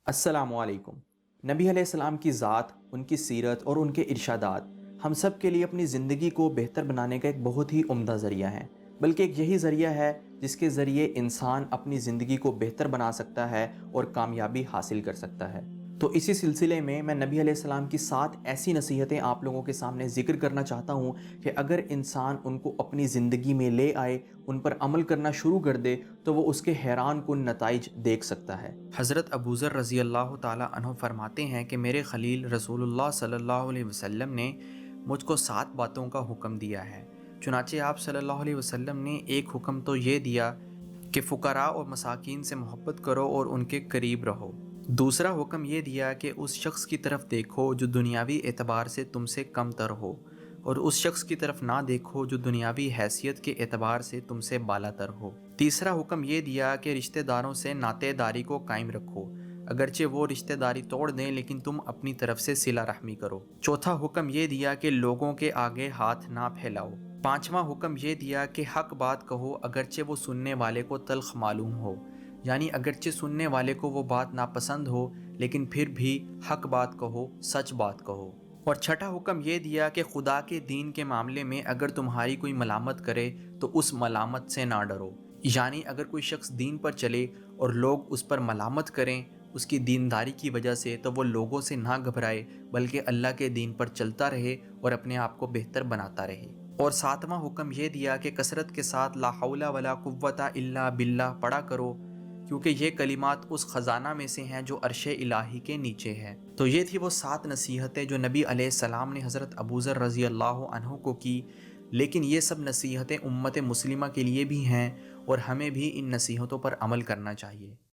السلام علیکم۔ نبی علیہ السلام کی ذات، ان کی سیرت اور ان کے ارشادات ہم سب کے لیے اپنی زندگی کو بہتر بنانے کا ایک بہت ہی عمدہ ذریعہ ہے، بلکہ ایک یہی ذریعہ ہے جس کے ذریعے انسان اپنی زندگی کو بہتر بنا سکتا ہے اور کامیابی حاصل کر سکتا ہے۔ تو اسی سلسلے میں نبی علیہ السلام کی 7 ایسی نصیحتیں آپ لوگوں کے سامنے ذکر کرنا چاہتا ہوں کہ اگر انسان ان کو اپنی زندگی میں لے آئے، ان پر عمل کرنا شروع کر دے تو وہ اس کے حیران کن نتائج دیکھ سکتا ہے۔ حضرت ابوذر رضی اللہ تعالیٰ عنہ فرماتے ہیں کہ میرے خلیل رسول اللہ صلی اللہ علیہ وسلم نے مجھ کو 7 باتوں کا حکم دیا ہے۔ چنانچہ آپ صلی اللہ علیہ وسلم نے ایک حکم تو یہ دیا کہ فقراء اور مساکین سے محبت کرو اور ان کے قریب رہو۔ دوسرا حکم یہ دیا کہ اس شخص کی طرف دیکھو جو دنیاوی اعتبار سے تم سے کم تر ہو، اور اس شخص کی طرف نہ دیکھو جو دنیاوی حیثیت کے اعتبار سے تم سے بالا تر ہو۔ تیسرا حکم یہ دیا کہ رشتہ داروں سے ناطے داری کو قائم رکھو، اگرچہ وہ رشتہ داری توڑ دیں لیکن تم اپنی طرف سے صلہ رحمی کرو۔ چوتھا حکم یہ دیا کہ لوگوں کے آگے ہاتھ نہ پھیلاؤ۔ پانچواں حکم یہ دیا کہ حق بات کہو اگرچہ وہ سننے والے کو تلخ معلوم ہو، یعنی اگرچہ سننے والے کو وہ بات ناپسند ہو لیکن پھر بھی حق بات کہو، سچ بات کہو۔ اور چھٹا حکم یہ دیا کہ خدا کے دین کے معاملے میں اگر تمہاری کوئی ملامت کرے تو اس ملامت سے نہ ڈرو، یعنی اگر کوئی شخص دین پر چلے اور لوگ اس پر ملامت کریں اس کی دینداری کی وجہ سے، تو وہ لوگوں سے نہ گھبرائے بلکہ اللہ کے دین پر چلتا رہے اور اپنے آپ کو بہتر بناتا رہے۔ اور ساتواں حکم یہ دیا کہ کثرت کے ساتھ لا حول ولا قوت الا باللہ پڑھا کرو، کیونکہ یہ کلمات اس خزانہ میں سے ہیں جو عرش الہی کے نیچے ہے۔ تو یہ تھی وہ 7 نصیحتیں جو نبی علیہ السلام نے حضرت ابوذر رضی اللہ عنہ کو کی، لیکن یہ سب نصیحتیں امت مسلمہ کے لیے بھی ہیں اور ہمیں بھی ان نصیحتوں پر عمل کرنا چاہیے۔